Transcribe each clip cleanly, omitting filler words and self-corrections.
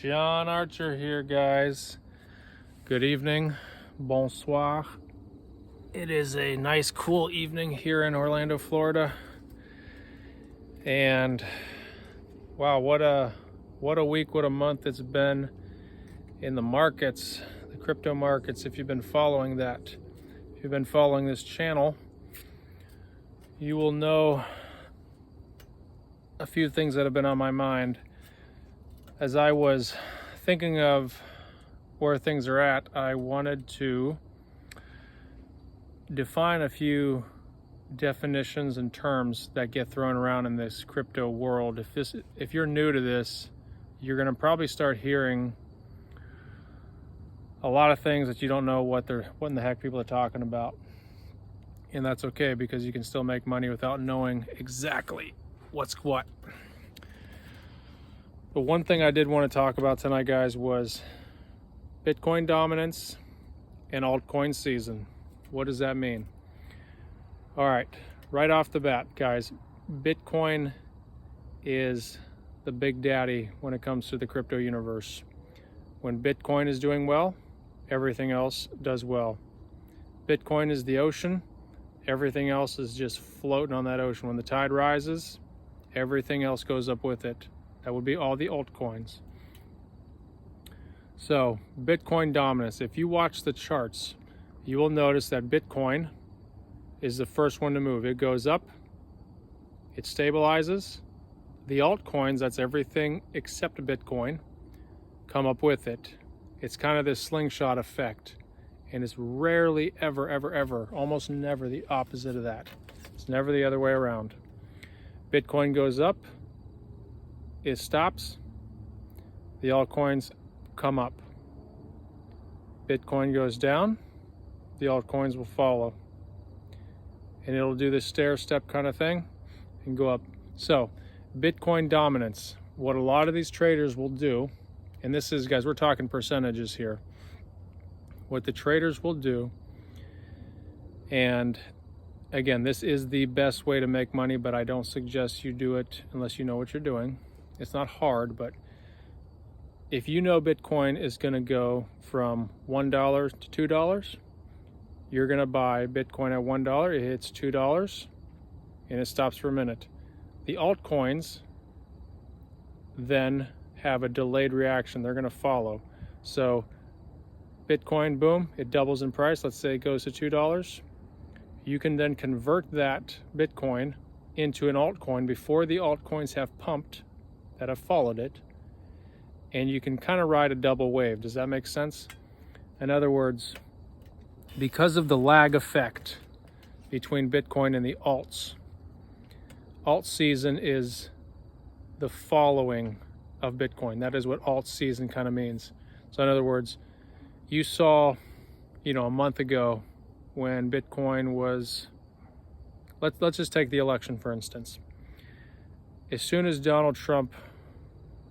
Sean Archer here, guys. Good evening. Bonsoir. It is a nice, cool evening here in Orlando, Florida. And wow, what a week, what a month it's been in the markets, the crypto markets. If you've been following that, if you've been following this channel, you will know a few things that have been on my mind. As I was thinking of where things are at, I wanted to define a few definitions and terms that get thrown around in this crypto world. If you're new to this, you're going to probably start hearing a lot of things that you don't know what in the heck people are talking about. And that's okay, because you can still make money without knowing exactly what's what. But one thing I did want to talk about tonight, guys, was Bitcoin dominance and altcoin season. What does that mean? All right off the bat, guys, Bitcoin is the big daddy when it comes to the crypto universe. When Bitcoin is doing well, everything else does well. Bitcoin is the ocean. Everything else is just floating on that ocean. When the tide rises, everything else goes up with it. That would be all the altcoins. So, Bitcoin dominance. If you watch the charts, you will notice that Bitcoin is the first one to move. It goes up, it stabilizes. The altcoins, that's everything except Bitcoin, come up with it. It's kind of this slingshot effect. And it's rarely, ever, almost never the opposite of that. It's never the other way around. Bitcoin goes up, it stops, the altcoins come up. Bitcoin goes down, the altcoins will follow. And it'll do this stair-step kind of thing and go up. So, Bitcoin dominance. What a lot of these traders will do, and this is, guys, we're talking percentages here. What the traders will do, and again, this is the best way to make money, but I don't suggest you do it unless you know what you're doing. It's not hard, but if you know Bitcoin is going to go from $1 to $2, you're going to buy Bitcoin at $1, it hits $2, and it stops for a minute. The altcoins then have a delayed reaction. They're going to follow. So Bitcoin, boom, it doubles in price. Let's say it goes to $2. You can then convert that Bitcoin into an altcoin before the altcoins have pumped that have followed it. And you can kind of ride a double wave. Does that make sense? In other words, because of the lag effect between Bitcoin and the alts, alt season is the following of Bitcoin. That is what alt season kind of means. So in other words, you saw, a month ago when Bitcoin was, let's just take the election for instance. As soon as Donald Trump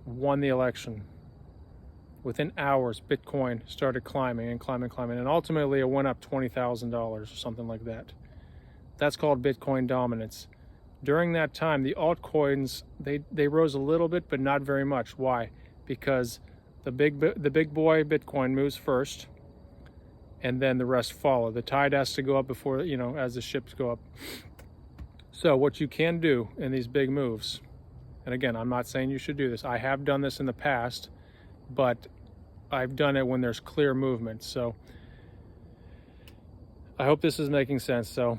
won the election, within hours, Bitcoin started climbing, and ultimately it went up $20,000 or something like that. That's called Bitcoin dominance. During that time, the altcoins, they rose a little bit, but not very much. Why? Because the big boy Bitcoin moves first, and then the rest follow. The tide has to go up before, as the ships go up. So what you can do in these big moves, and again, I'm not saying you should do this. I have done this in the past, but I've done it when there's clear movement. So I hope this is making sense. So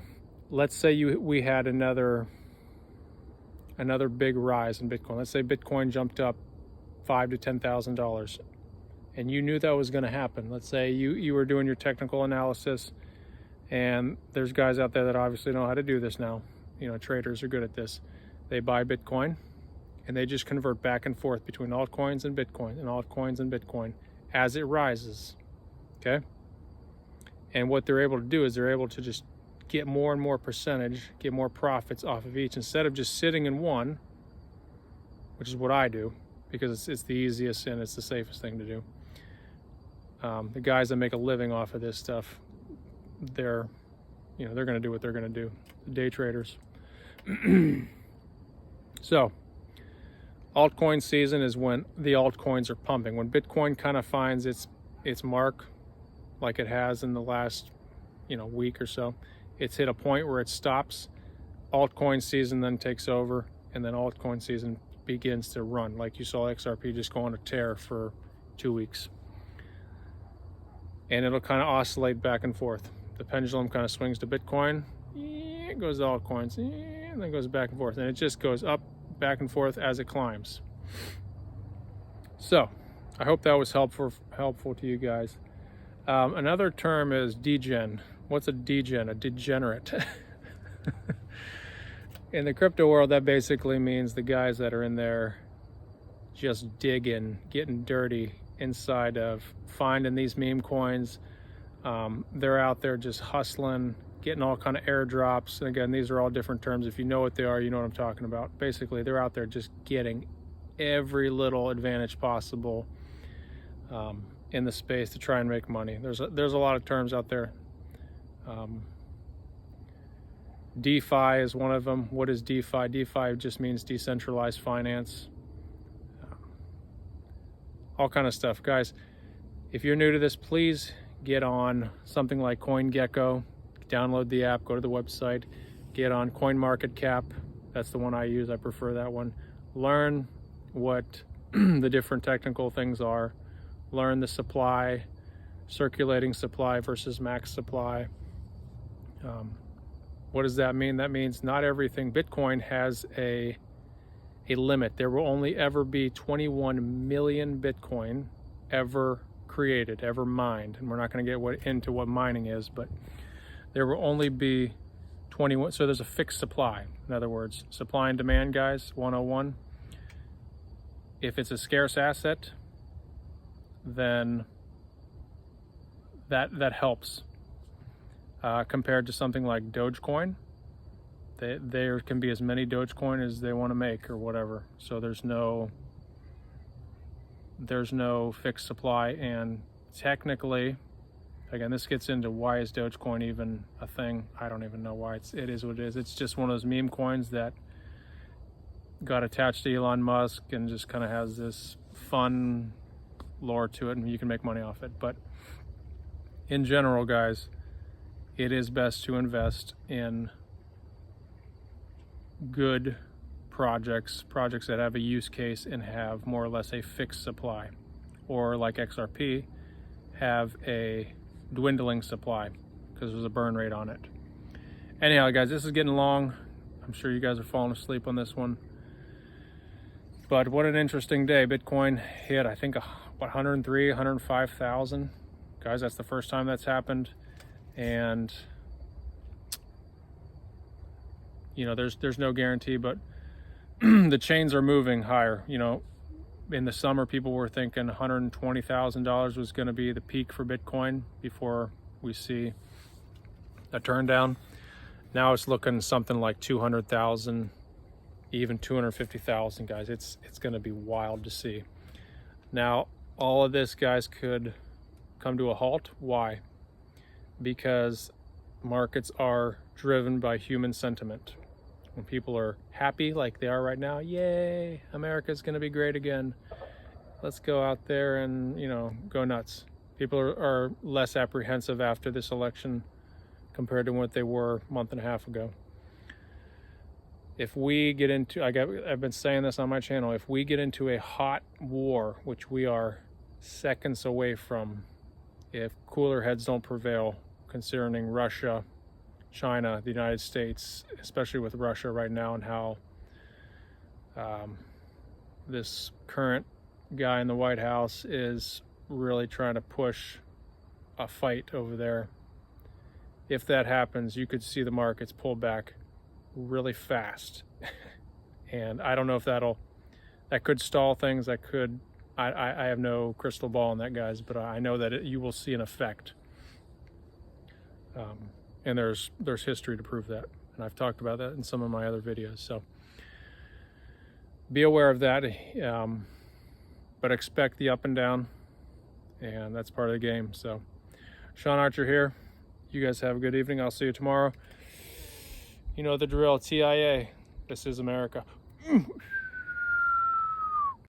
let's say we had another big rise in Bitcoin. Let's say Bitcoin jumped up $5,000 to $10,000, and you knew that was going to happen. Let's say you were doing your technical analysis, and there's guys out there that obviously know how to do this now. Traders are good at this. They buy Bitcoin, and they just convert back and forth between altcoins and Bitcoin, and altcoins and Bitcoin as it rises. Okay? And what they're able to do is they're able to just get more and more percentage, get more profits off of each, instead of just sitting in one, which is what I do, because it's the easiest and it's the safest thing to do. The guys that make a living off of this stuff, they're going to do what they're going to do. The day traders. So Altcoin season is when the altcoins are pumping. When Bitcoin kind of finds its mark, like it has in the last week or so, it's hit a point where it stops. Altcoin season then takes over, and then altcoin season begins to run. Like you saw XRP just go on a tear for 2 weeks. And it'll kind of oscillate back and forth. The pendulum kind of swings to Bitcoin, it goes to altcoins, and then goes back and forth. And it just goes up, back and forth as it climbs. So I hope that was helpful to you guys. Another term is degen. What's a degen? A degenerate. In the crypto world, that basically means the guys that are in there just digging, getting dirty inside of finding these meme coins. They're out there just hustling, getting all kind of airdrops. And again, these are all different terms. If you know what they are, you know what I'm talking about. Basically, they're out there just getting every little advantage possible in the space to try and make money. There's a lot of terms out there. DeFi is one of them. What is DeFi? DeFi just means decentralized finance. All kind of stuff. Guys, if you're new to this, please get on something like CoinGecko. Download the app, go to the website, get on CoinMarketCap. That's the one I use. I prefer that one. Learn what the different technical things are. Learn the supply, circulating supply versus max supply. What does that mean? That means not everything. Bitcoin has a limit. There will only ever be 21 million Bitcoin ever created, ever mined. And we're not going to get into what mining is, but there will only be 21. So there's a fixed supply. In other words, supply and demand, guys, 101. If it's a scarce asset, then that helps. Compared to something like Dogecoin, there can be as many Dogecoin as they want to make or whatever. So there's no fixed supply. And technically, again, this gets into why is Dogecoin even a thing. I don't even know why it is what it is. It's just one of those meme coins that got attached to Elon Musk and just kind of has this fun lore to it, and you can make money off it. But in general, guys, it is best to invest in good projects that have a use case and have more or less a fixed supply, or like XRP, have a dwindling supply because there's a burn rate on it. Anyhow, guys, this is getting long. I'm sure you guys are falling asleep on this one. But what an interesting day. Bitcoin hit, I think, 103, 105,000. Guys, that's the first time that's happened. And there's no guarantee, but the chains are moving higher. In the summer, people were thinking $120,000 was going to be the peak for Bitcoin before we see a turn down. Now it's looking something like 200,000, even 250,000, guys. It's going to be wild to see. Now, all of this, guys, could come to a halt. Why? Because markets are driven by human sentiment. When people are happy like they are right now, yay, America's going to be great again. Let's go out there and, go nuts. People are less apprehensive after this election compared to what they were a month and a half ago. If we get into, I've been saying this on my channel, if we get into a hot war, which we are seconds away from, if cooler heads don't prevail concerning Russia, China, the United States, especially with Russia right now, and how this current guy in the White House is really trying to push a fight over there. If that happens, you could see the markets pull back really fast. And I don't know if that could stall things. That could, I have no crystal ball on that, guys, but I know that you will see an effect. And there's history to prove that. And I've talked about that in some of my other videos. So be aware of that, but expect the up and down, and that's part of the game. So Sean Archer here. You guys have a good evening. I'll see you tomorrow. You know the drill. TIA. This is America.